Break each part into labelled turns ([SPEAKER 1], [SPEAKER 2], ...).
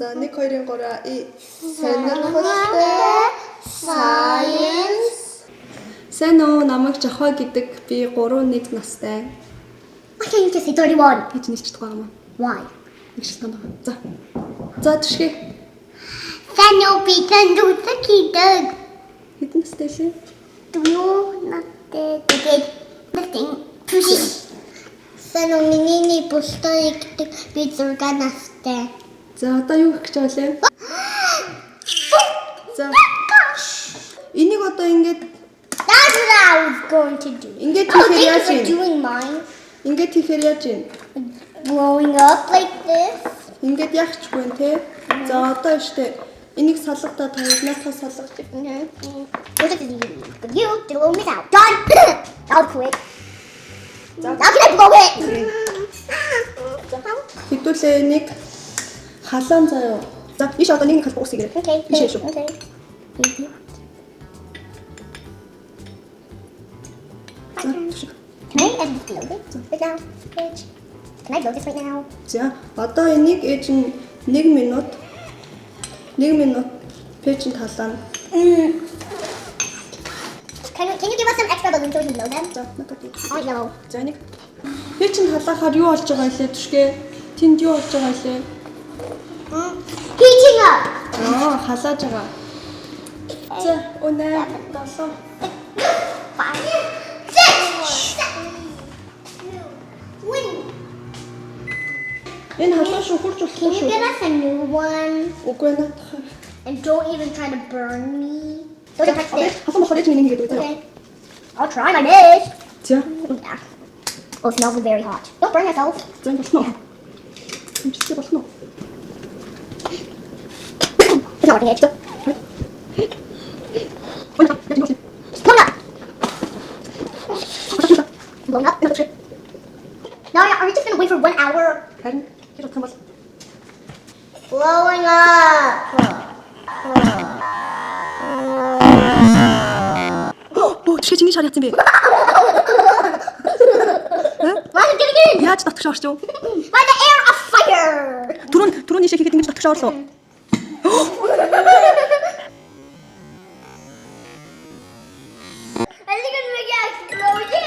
[SPEAKER 1] За 1 2 3 и сонирхолтой science. Сайн уу намайг Жохой гэдэг би 3-1 настай.
[SPEAKER 2] Why can't you just say 31?
[SPEAKER 1] Гэж нэг ч чадахгүй юм аа.
[SPEAKER 2] Why?
[SPEAKER 1] Нэг ч тань байгаа. За. За төшгөө.
[SPEAKER 2] Сайн уу би тандуутай гэдэг.
[SPEAKER 1] Хэдэн настай лээ?
[SPEAKER 2] Дуу натэ тэгээд nothing. Сайн уу миний бусдаа гэдэг би 6 настай.
[SPEAKER 1] За одоо юу гэх гэж байгаа лээ? За. Энийг одоо ингэж
[SPEAKER 2] That's what I was going to do.
[SPEAKER 1] Ингээд
[SPEAKER 2] Oh,
[SPEAKER 1] хийхээр
[SPEAKER 2] thank you
[SPEAKER 1] яаж
[SPEAKER 2] for
[SPEAKER 1] юм?
[SPEAKER 2] doing mine.
[SPEAKER 1] Ингээд хийхээр яаж юм?
[SPEAKER 2] Blowing up like this.
[SPEAKER 1] Ингээд яахчгүй нэ тэ. За одоо штэ энийг салгадаа та наатаа салгаж.
[SPEAKER 2] But you threw me out. Done. I'll quit. How can I blow it?
[SPEAKER 1] Хэдүүлээ энийг халаан заяа. За ийш одоо нэг халбах усгий.
[SPEAKER 2] Okay.
[SPEAKER 1] Ийш шүү.
[SPEAKER 2] Okay.
[SPEAKER 1] За төшөг.
[SPEAKER 2] Can I edit this right now? Bitch. Can I blow this right now?
[SPEAKER 1] За одоо энийг ээж нь 1 минут пэйжэнд халаана.
[SPEAKER 2] Can you give us some extra balloons so we can blow them?
[SPEAKER 1] За надад.
[SPEAKER 2] Oh no.
[SPEAKER 1] За энийг пэйжэнд халаахаар юу болж байгаа лээ төшгөө? Тэнд юу болж байгаа лээ?
[SPEAKER 2] Heating up.
[SPEAKER 1] Халааж байгаа. За өнөө 7
[SPEAKER 2] 5 6 7 Win.
[SPEAKER 1] Энэ халаан шүү хурж
[SPEAKER 2] Can
[SPEAKER 1] болохгүй
[SPEAKER 2] you
[SPEAKER 1] шүү.
[SPEAKER 2] get us a new one?
[SPEAKER 1] Үгүй наадах.
[SPEAKER 2] And don't even try to burn me. Don't touch this.
[SPEAKER 1] Хасан болохоор ээж миний хийгээд үү.
[SPEAKER 2] Okay. I'll try my best.
[SPEAKER 1] За.
[SPEAKER 2] Oh, it smells very hot. Don't burn yourself.
[SPEAKER 1] За болно. Энд чи болно.
[SPEAKER 2] It's not working. It's blown up. No, are we just gonna wait for 1 hour?
[SPEAKER 1] Харин хэрэг том бол
[SPEAKER 2] Blowing up.
[SPEAKER 1] чи чиний шар яцсан бэ?
[SPEAKER 2] Why is it getting in?
[SPEAKER 1] Яаж татах шаарч юу?
[SPEAKER 2] By the air of fire.
[SPEAKER 1] Түрүүний шиг хийхэд ингэж татах шаарлаа.
[SPEAKER 2] I think it's making an explosion.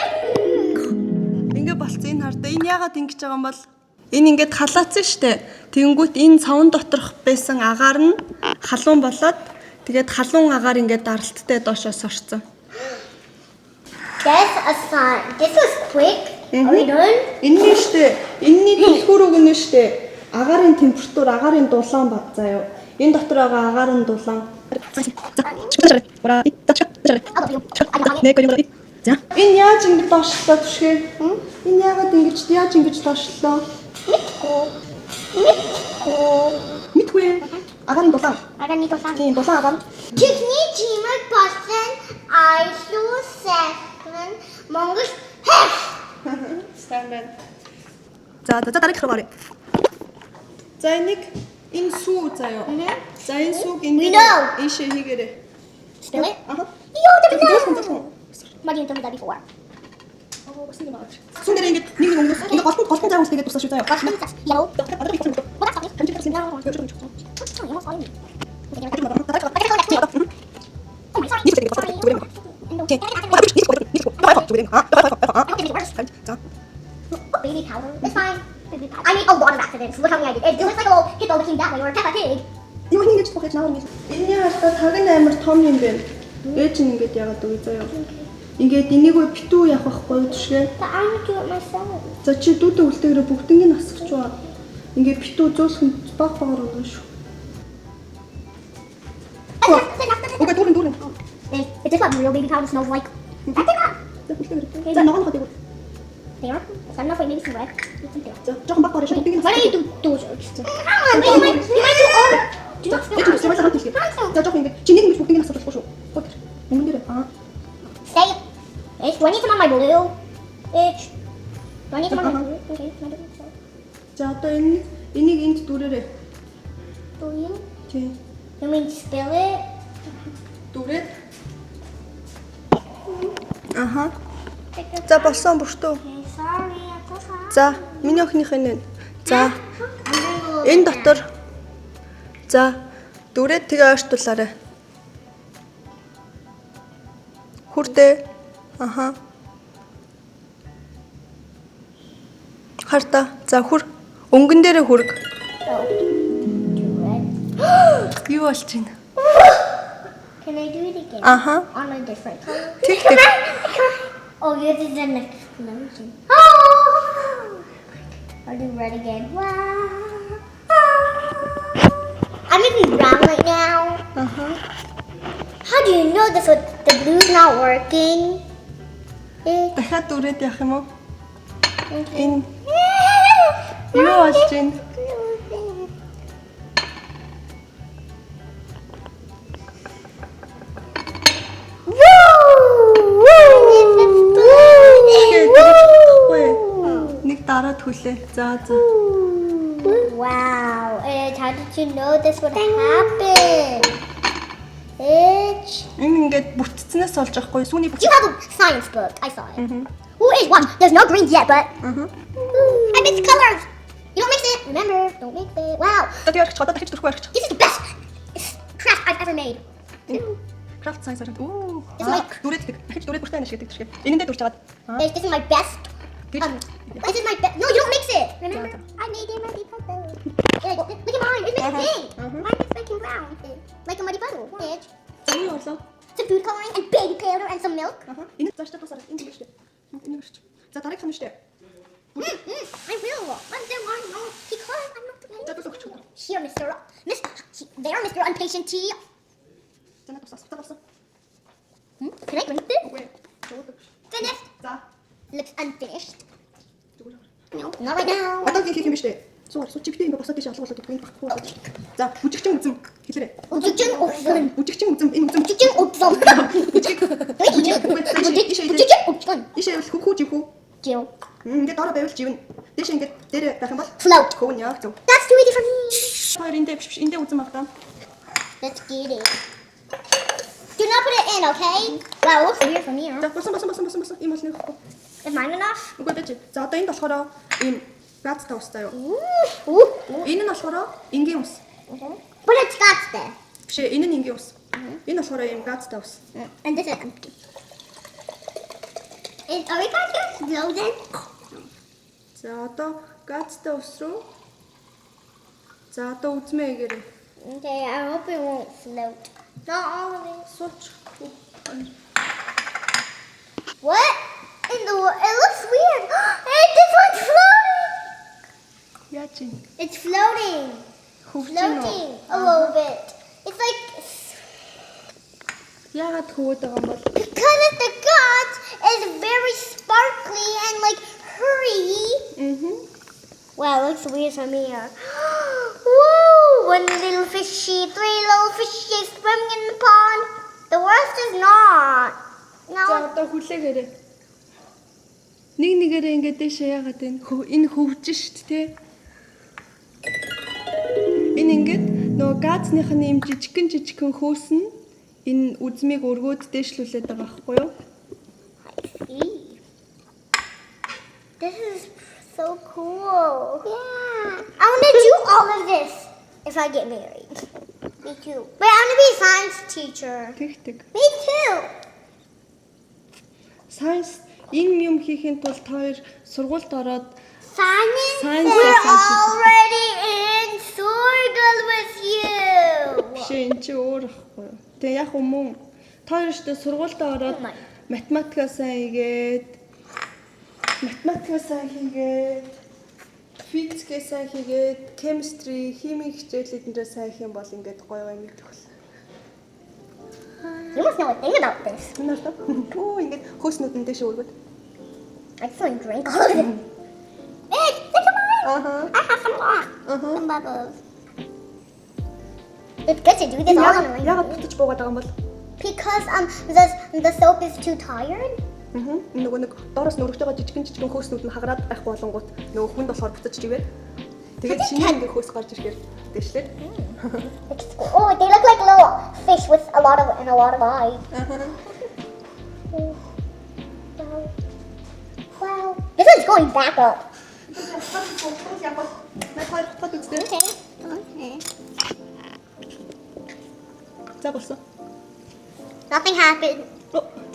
[SPEAKER 1] Ингээ болцсон энэ хардаа энэ яагаад ингэж байгаа юм бол энэ ингээд халаацсан штэ. Тэгэнгүүт энэ цавн доторх байсан агаар нь халуун болоод тэгээд халуун агаар ингээд даралттай доошоос орсон.
[SPEAKER 2] That's a sign. This was quick. Are we done?
[SPEAKER 1] Энэ штэ. Энийний түлхүүр өгнө штэ. Агаарын температур, агаарын дулаан бат заяа. Энэ дотор байгаа агаарын дулаан. За. Энэ яаж ингэж доошлоо түшгээ? Энэ яагаад яаж ингэж доошлоо? Мэдгүй. Агаарын дулаан.
[SPEAKER 2] I don't need to sign.
[SPEAKER 1] Тийм дулаан агаар.
[SPEAKER 2] Техник чимэг болсон ISO 7 Монгол
[SPEAKER 1] Стандарт. За дараагийн хараа. За энийг энэ сүү заяа. За энэ сүүг
[SPEAKER 2] We
[SPEAKER 1] ингэ
[SPEAKER 2] know.
[SPEAKER 1] ийшээ хийгээрэй.
[SPEAKER 2] Still it?
[SPEAKER 1] Аха.
[SPEAKER 2] You don't
[SPEAKER 1] Дуулсан
[SPEAKER 2] know.
[SPEAKER 1] дуулсан.
[SPEAKER 2] Why didn't you tell me that before?
[SPEAKER 1] Сүүн дээр ингэ нэг өнгөс ингэ голтон зай үстэйгээ тусаа шүү заяа.
[SPEAKER 2] Yellow.
[SPEAKER 1] Одоо би хэлсэн.
[SPEAKER 2] What else? No. You almost got me. Baby powder. It's fine. Baby powder. I made a lot of accidents. Look how many I did. It looks like a little hippo looking that way or a Peppa Pig.
[SPEAKER 1] Юу ингэж бохож навар юм. Энэний хартаа таг нь амар том юм байна. Ээж нь ингэж яагаад үгүй заяа. Ингээд энийг битүү явах байхгүй түшгээ.
[SPEAKER 2] But I would do it myself.
[SPEAKER 1] За чи дүүдээ үлдээгээрээ бүгднийг нь асгach уу. Ингээд битүү зөөлхөн баг багаар өгнө шүү. Окей, дүүрэн.
[SPEAKER 2] Is this what real baby powder smells like? I think not.
[SPEAKER 1] За ногоон хатыг.
[SPEAKER 2] There. So I don't know if I maybe some red.
[SPEAKER 1] За жоохон баг багаар шүү. Бүгднийг нь.
[SPEAKER 2] Why don't you do those? Come on, baby, you might do all. Do not
[SPEAKER 1] Ээж нь сувал хамт хэлээ. За жоохон ингээд чи нэг бүгднийг нь асгах болохгүй шүү. Гот. Мөнгөн дээр.
[SPEAKER 2] Stay. Bitch, do I need some on my blue? Bitch. Do I need some on my blue? Okay, can I do it?
[SPEAKER 1] За одоо энийг энд дүүрээрээ.
[SPEAKER 2] Do you?
[SPEAKER 1] Тий.
[SPEAKER 2] You mean spill it?
[SPEAKER 1] Дүүрээд. Аха. За болсон бүртөө.
[SPEAKER 2] Okay, sorry, I'm so sorry.
[SPEAKER 1] За миний охиных энэ. За энэ дотор За, дүүрээд тэгээ ойртуулаарай. Хүрдээ. Аха. Харта. За хүр. Өнгөн дээрээ хүрг.
[SPEAKER 2] Oh. Do it.
[SPEAKER 1] Юу болж байна?
[SPEAKER 2] Can I do it again?
[SPEAKER 1] Аха.
[SPEAKER 2] On a different color?
[SPEAKER 1] Тэг
[SPEAKER 2] Come
[SPEAKER 1] тэг.
[SPEAKER 2] on, come on. Oh, yours is an explosion. Oh! I'll do red again. Wow. I'm making brown right now.
[SPEAKER 1] Аха.
[SPEAKER 2] How do you know this? The blue's not working.
[SPEAKER 1] Дахиад дүүрээд явах юм уу?
[SPEAKER 2] Okay.
[SPEAKER 1] Энэ юу болж байна? Нэг дараад хүлээ. За за.
[SPEAKER 2] Wow. And how did you know this would happen? It's...
[SPEAKER 1] Энэ ингээд бүтцнээс олж авахгүй. Сүүний
[SPEAKER 2] You have a science book. I saw it. Who is one? There's no green yet, but... I mixed colors. You don't mix it. Remember, don't mix it. Wow.
[SPEAKER 1] Тэгээд ярих чадаад дахиж дөрөхгүй ярих.
[SPEAKER 2] This is the best craft I've ever made.
[SPEAKER 1] Craft science ороод. Оо.
[SPEAKER 2] This is my-
[SPEAKER 1] Дүүрээд тэг. Дахиж дүүрээд бүртээ нэшгээд тэг. Энэндээ дүүрч чагаад.
[SPEAKER 2] This is my best. This is my best. No, you don't mix it. Remember, I made it muddy puddle. Look at mine. It's making pink. Mine is making brown. Like a muddy puddle. Bitch.
[SPEAKER 1] Юу болоо?
[SPEAKER 2] Some food coloring and baby powder and some milk.
[SPEAKER 1] Аха. Энэ зааштай тусаараа энэ биш үү? Энэ биш. За дараагийнх нь штэ.
[SPEAKER 2] I will. But then why not? Because I'm not the
[SPEAKER 1] За тусаач.
[SPEAKER 2] Here, There, Mr. Unpatient Tea.
[SPEAKER 1] За тусаа.
[SPEAKER 2] Can I drink this?
[SPEAKER 1] Үгүй.
[SPEAKER 2] Finished.
[SPEAKER 1] За.
[SPEAKER 2] Looks unfinished.
[SPEAKER 1] Зүгээр.
[SPEAKER 2] No, not right now.
[SPEAKER 1] Одоо хийх юм штэ. Суур чигтэй ингэ босоод тийш алга болоод гэдэг байхгүй. За бүжигчин үзэм хэлээрэй.
[SPEAKER 2] Бүжигчин үзэм.
[SPEAKER 1] Бүжигчин үзэм энэ үзэм.
[SPEAKER 2] Бүжигчин үзэм. Бүжигчин үзэм.
[SPEAKER 1] Ишээ бол хүү жив хүү.
[SPEAKER 2] Jill.
[SPEAKER 1] Ингээд ороо байвал живнэ. Дэш ингээд дээр байх юм бол
[SPEAKER 2] Float.
[SPEAKER 1] хөвн яах зөв.
[SPEAKER 2] That's too easy for me.
[SPEAKER 1] Хоёр эндээ биш эндээ үзэм авдаа.
[SPEAKER 2] Let's get it. Do not put it in, okay? Wow, it looks weird from here.
[SPEAKER 1] За басан ийм бол нэг хөхгүй.
[SPEAKER 2] Is mine enough?
[SPEAKER 1] Үгүй байж. За одоо энд болохоор ийм гац та ус заяа.
[SPEAKER 2] Ooh.
[SPEAKER 1] Энэ нь болохоор энгийн ус.
[SPEAKER 2] Okay. But it's got there.
[SPEAKER 1] Биш энэ нь энгийн ус. Энэ болохоор ийм гац та ус.
[SPEAKER 2] And this is empty. Are we going to slow then?
[SPEAKER 1] За одоо гац та ус руу. За одоо үзмээ эгээрэй.
[SPEAKER 2] Okay, I hope it won't float. Not all of it.
[SPEAKER 1] Сууч.
[SPEAKER 2] What? It looks weird. Hey, this one's floating.
[SPEAKER 1] Яаж юм?
[SPEAKER 2] It's floating.
[SPEAKER 1] Хөвчнө.
[SPEAKER 2] Floating a little bit. It's like
[SPEAKER 1] Яагаад хөвөд байгаа юм бол?
[SPEAKER 2] because of the guts is very sparkly and like hurry. Wow, it looks weird from here. Woo! One little fishy, three little fishes swimming in the pond. The worst is not.
[SPEAKER 1] За
[SPEAKER 2] Now
[SPEAKER 1] одоо хүлээгээрэй. Нэг нэгээрээ ингээд дэшээ яагаад энэ хөвж шít те. Энэ ингээд нөгөө газных нь юм жижигхэн хөөс нь энэ үзмийг өргөөд дэшлүүлээд байгаа байхгүй юу?
[SPEAKER 2] this is so cool. Yeah. I want to do all of this if I get married. Me too. But I want to be a science teacher.
[SPEAKER 1] Тэг.
[SPEAKER 2] Me too.
[SPEAKER 1] Science энэ юм хийхин тулд хоёр сургуульд ороод
[SPEAKER 2] Simon,
[SPEAKER 1] Science
[SPEAKER 2] we're
[SPEAKER 1] lesson.
[SPEAKER 2] already in circle with you.
[SPEAKER 1] биш энэ чи өөр ахгүй юу? Тэгээ яг өмнө хоёр штэ сургуульд ороод математикаа сайн хийгээд физикээ сайн хийгээд chemistry, химийн хичээлүүдээ сайн хийх юм бол ингээд гоё юм идэх.
[SPEAKER 2] You must know a thing about this.
[SPEAKER 1] Үнээр таа. Оо ингээд хөөснүүд нь дэше өргөд.
[SPEAKER 2] I just want to drink all of it. Hey, look at mine. I have some more. Some bubbles. It's good to do this all on the
[SPEAKER 1] Яагаад бутаж буугаад байгаа юм бол?
[SPEAKER 2] Because the soap is too tired.
[SPEAKER 1] Нөгөө нэг доороос нүргэж байгаа жижигэн хөөснүүд нь хагараад байх болонгууд нөгөө хүнд болохоор бутаж чигээр. Тэгээд шинэ ингээд хөөс гарч ирэхээр дэшлээд.
[SPEAKER 2] Oh, they look like little fish with a lot of eyes. Wow. This one's going back up. Okay.
[SPEAKER 1] За болсон.
[SPEAKER 2] Nothing happened.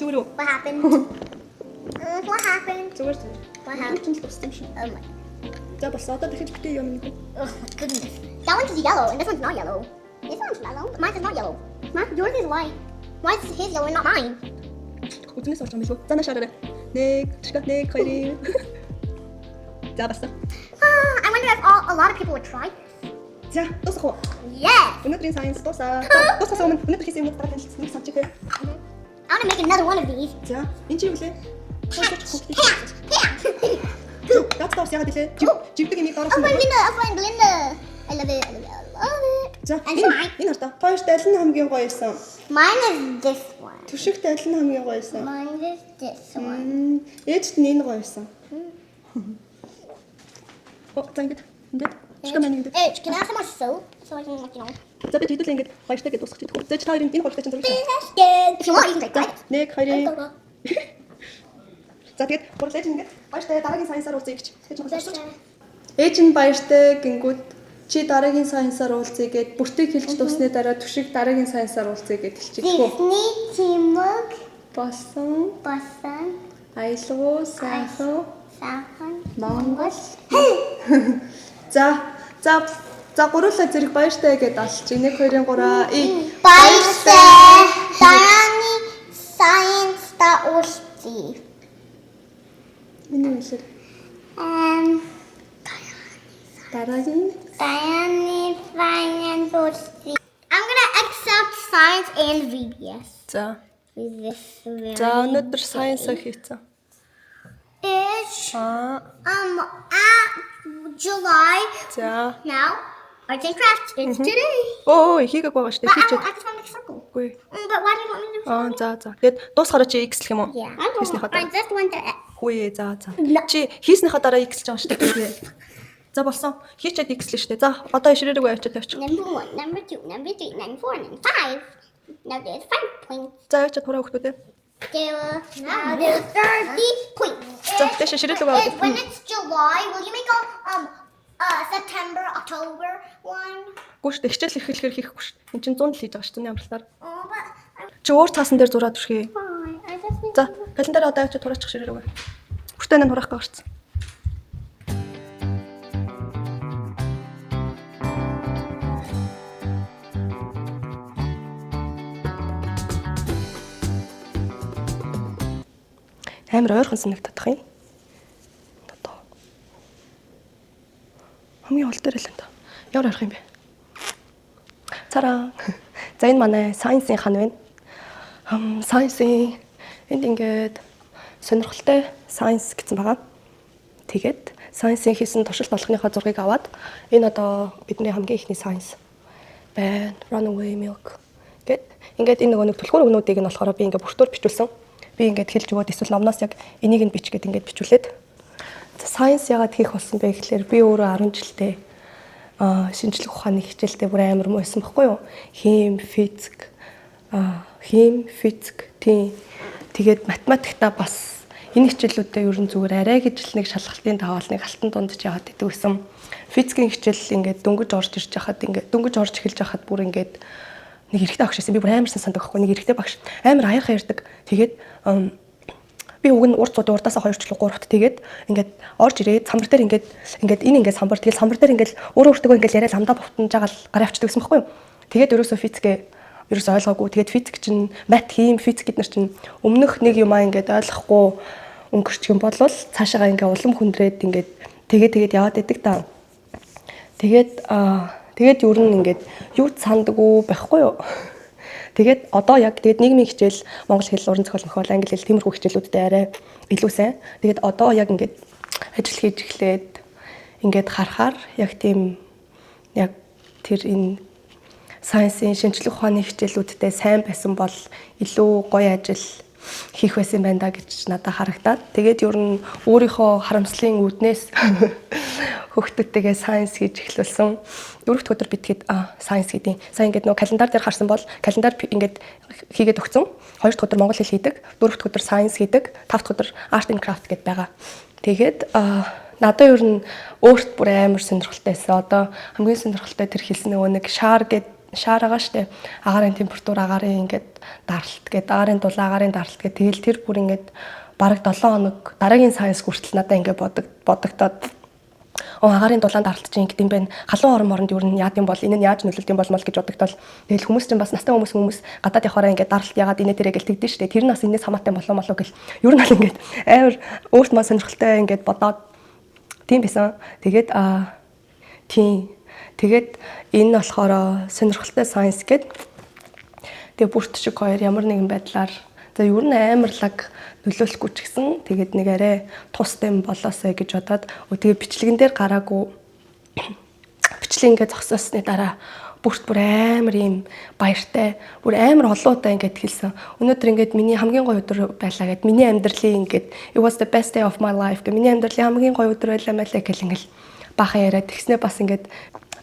[SPEAKER 1] Зүгээр үү?
[SPEAKER 2] What happened? What happened?
[SPEAKER 1] Зүгээр.
[SPEAKER 2] What happened?
[SPEAKER 1] Чинь л туссан шүү.
[SPEAKER 2] Oh my.
[SPEAKER 1] За болсон. Одоо дахиж битээ юм нэг.
[SPEAKER 2] Oh my goodness. That one's yellow and this one's not yellow. This one's yellow, but mine is not yellow. Yours is white. Why is his yellow and not mine?
[SPEAKER 1] Үзнээс орж байгаа юм билүү? За наашаараа. Нэг, нэг, хоёрын. За болсон.
[SPEAKER 2] I wonder if a lot of people would try.
[SPEAKER 1] За, дуусах уу?
[SPEAKER 2] Yes.
[SPEAKER 1] Өнөөдрийн science дуусаа. Дуусахаас өмнө өнөөдөр хийсэн юмнууд дараа танилцсан нэг санаж ирээ.
[SPEAKER 2] I want to make another one of these.
[SPEAKER 1] За, энэ чинь юу вэ?
[SPEAKER 2] Poop.
[SPEAKER 1] Дац яагаад илээ? Живдэг юмыг
[SPEAKER 2] I'll
[SPEAKER 1] доороос нь.
[SPEAKER 2] find Belinda. I love it. I love it. I love it.
[SPEAKER 1] За,
[SPEAKER 2] And mine.
[SPEAKER 1] энэ хартаа. Хоёрт аль нь хамгийн гоё байсан?
[SPEAKER 2] Mine is this one.
[SPEAKER 1] Түшигт аль нь хамгийн гоё байсан?
[SPEAKER 2] Mine is this one.
[SPEAKER 1] Ээжт нь энэ гоё байсан. За ингэж. Ингээд. Чикен маань ингэж.
[SPEAKER 2] Hey, can I have some more soap so I can, like, you know?
[SPEAKER 1] За би хэдүүлээ ингээд баяртай гэж дуусгах гэдэг. За чи та хоёрын энэ хоёртой чинь зураг.
[SPEAKER 2] If you want, you can try it.
[SPEAKER 1] Нэг, хоёрын. За тэгээд гурлаж ингээд баяртай дараагийн science-аар уулзъя гэж. Тэгж байна. Ээж нь баяртай гингүүд чи дараагийн science-аар уулзъя гэд бүртгийг хэлж дуусны дараа түшиг дараагийн science-аар уулзъя гэд хэлчихгүй.
[SPEAKER 2] Disney Timog
[SPEAKER 1] Болсон
[SPEAKER 2] Basan
[SPEAKER 1] аялуу сайхан
[SPEAKER 2] Sahan
[SPEAKER 1] Монгол. За гурлаа зэрэг баяртай гэд алж 1 2 3
[SPEAKER 2] Баяртай Даяны Science та уулзъя.
[SPEAKER 1] Миний хэлээр дараагийн
[SPEAKER 2] Dayani Science уулзъя. I'm gonna accept science and VBS.
[SPEAKER 1] за
[SPEAKER 2] This very
[SPEAKER 1] за өнөөдөр science хийцэн.
[SPEAKER 2] ish.
[SPEAKER 1] Аа
[SPEAKER 2] At July
[SPEAKER 1] за
[SPEAKER 2] now. Arts and crafts. It's today.
[SPEAKER 1] оо хийгээг байгаа штэ
[SPEAKER 2] But I
[SPEAKER 1] хийчихэд.
[SPEAKER 2] just want to make a circle.
[SPEAKER 1] Үгүй.
[SPEAKER 2] But why do you want me to do
[SPEAKER 1] Аа за. Тэгээд дуусгараа чи x гэх юм уу?
[SPEAKER 2] Yeah, I
[SPEAKER 1] Хийснийхаа дараа.
[SPEAKER 2] just want to.
[SPEAKER 1] Хөөе за. Чи хийснийхаа дараа x л байгаа штэ гэвээ. За болсон. Хийчихэд x л штэ. За одоо ишрээрээ авчиж тавьчих.
[SPEAKER 2] Number 1, number 2, number 3, number 4, number 5. Now there's 5 points.
[SPEAKER 1] За явчаад хураа хөхтөө.
[SPEAKER 2] Now there's 30 points.
[SPEAKER 1] За тэш ширэлэг аваад.
[SPEAKER 2] When it's July, will you make a September, October one?
[SPEAKER 1] Гүш хичээл эхлэхээр хийхгүй штэ. Энд чинь 100 л хийж байгаа штэ түний амралтаар.
[SPEAKER 2] Oh, but I'm
[SPEAKER 1] Чи өөр цаасан дээр зураад түшгээ.
[SPEAKER 2] fine. I just need
[SPEAKER 1] За календар одоо явчаад хураачих ширэлэг. Бүртээ нэн хураах гаарцсан. Амар ойрхон санагдах юм. Одоо. Хамгийн ол дээр л энэ. Ямар ойрхон юм бэ? Цараа. За энэ манай science-ийн хан байна. Science-ийн энд ингээд сонирхолтой science гэсэн байгаа. Тэгээд science-ийн хийсэн туршилт болгоныхоо зургийг аваад энэ одоо бидний хамгийн ихний science байна. Runaway milk гэд ингээд энэ нөгөө нэг түлхүүр өгнүүдийг нь болохоор би ингээд бүртөөр бичүүлсэн. Би ингээд хэлж өгөөд эсвэл номноос яг энийг нь бич гэд ингээд бичүүлээд science яагаад хийх болсон бэ гэхээр би өөрөө 10 жилдээ шинжлэх ухааны хичээлдээ бүр амар муу байсан байхгүй юу? Хим, физик тийм. Тэгээд математиктаа бас энэ хичээлүүдээ ер нь зүгээр арай гэж л нэг шалгалтын даваалныг алтан дунд ч яваад идэв гэсэн. Физикийн хичээл ингээд дөнгөж орж ирж хахад ингээд дөнгөж орж эхэлж хахад бүр ингээд нэг эрэгтэй багш байсан. Би бүр амарсан сандаг байхгүй. Нэг эрэгтэй багш амар аяархан ярьдаг. Тэгээд би уг нь урт цууд урдаасаа 2 ч 3-т тэгээд ингээд орж ирээд самбар дээр ингээд энэ ингээд самбар тэгэл самбар дээр ингээд өөрөө өөртөө ингээд яриад амдаа бовтонж байгаа л гараа авчдаг гэсэн байхгүй юу. Тэгээд ерөөсөө физикээ ерөөсөө ойлгоогүй. Тэгээд физик чинь мат, хим, физик гэд нар чинь өмнөх нэг юмаа ингээд ойлгохгүй өнгөрчих юм бол цаашаага ингээд улам хүндрээд ингээд тэгээд яваад идэг та. Тэгээд ер нь ингээд юу сандаггүй байхгүй юу. Тэгээд одоо яг нийгмийн хичээл монгол хэл уран зохиол мөхөл англи хэл тиймэрхүү хичээлүүдтэй арай илүү сайн. Тэгээд одоо яг ингээд ажил хийж эхлээд ингээд харахаар яг тийм яг тэр энэ science-ийн шинжлэх ухааны хичээлүүдтэй сайн байсан бол илүү гоё ажил хийх байсан байна да гэж надад харагдаад. Тэгээд ер нь өөрийнхөө харамслын үүднээс хүүхдүүдтэйгээ science хийж эхлүүлсэн. 4-р өдөр битгэд science гэдэг. Сайн ингээд нөгөө календар дээр харсан бол календар ингээд хийгээд өгсөн. 2-р өдөр монгол хэл хийдэг, 4-р өдөр science хийдэг, 5-р өдөр art and craft гэдээ байгаа. Тэгээд надад ер нь өөрт бүр амар сонирхолтой байсан. Одоо хамгийн сонирхолтой тэр хэлсэн нөгөө нэг шар гэд шаар байгаа штэ. Агаарын температур, агаарын ингээд даралт гэдэг, агаарын дулаан, агаарын даралт гэдэг. Тэгэл тэр бүр ингээд бараг 7 хоног дараагийн сайенс хүртэл надад ингээд бодогдоод агаарын дулаан даралт чинь ингэдэм байх. Халуун орон моронд юу н яад юм бол энэ нь яаж нөлөөлт юм болмол гэж бодогдол. Тэгэл хүмүүс чинь бас настай хүмүүс гадаад явахаараа ингээд даралт ягаад инээ тэрэ гэл тэгдэж штэ. Тэр нь бас энэс хамаатай болоо гэл. Ер нь бол ингээд амар өөрт маань сонирхолтой ингээд бодоод тийм байсан. Тэгээд тэгээд энэ нь болохоор сонирхолтой сайенс гэдэг. Тэгээ бүрт шиг хоёр ямар нэгэн байдлаар за ер нь амарлаг нөлөөлөхгүй ч гэсэн тэгээд нэг арай тустай юм болоосэй гэж бодоод тэгээ бичлэгэн дээр гараагүй бичлэг ингээд зогсоосны дараа бүрт бүр амар юм баяртай бүр амар олоотой ингээд хэлсэн. Өнөөдөр ингээд миний хамгийн гоё өдөр байлаа гэд миний амьдралын ингээд it was the best day of my life гэх миний амьдралын хамгийн гоё өдөр байлаа мэлээ гэл ингээд бахан яриад тэгснэ бас ингээд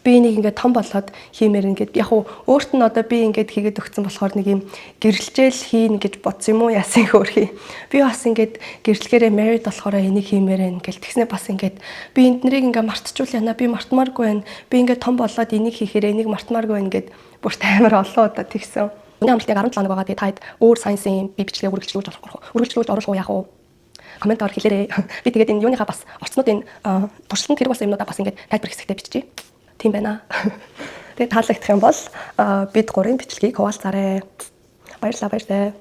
[SPEAKER 1] би энийг ингээд том болоод хиймээр ингээд яг уу өөрт нь одоо би ингээд хийгээд өгсөн болохоор нэг юм гэрэлжээл хийн гэж бодсон юм уу яасан хөөрхий. Би бас ингээд гэрэлгээрээ married болохоор энийг хиймээр байна гэл тэгснэ бас ингээд би энднийг ингээд мартчихвол яана би мартмааргүй байна. Би ингээд том болоод энийг хийхээр энийг мартмааргүй байна гэд бүрт амар олон удаа тэгсэн. Өнөө амралтыг 17 хоног байгаа. Тэгээд таад өөр сайенсын би бичлэгээ үргэлжлүүлж оруулах уу яах вэ? Комментоор хэлээрэй. Би тэгээд энэ юуныхаа бас орчнуудын туршилтанд хэрэг болсон юмнуудаа бас ингээд тайлбар хэсэгтээ биччихье. Тийм байна. Тэгээд таалагдах юм бол бид 3-ын бичлэгийг хуваалцаарай. Баярлалаа.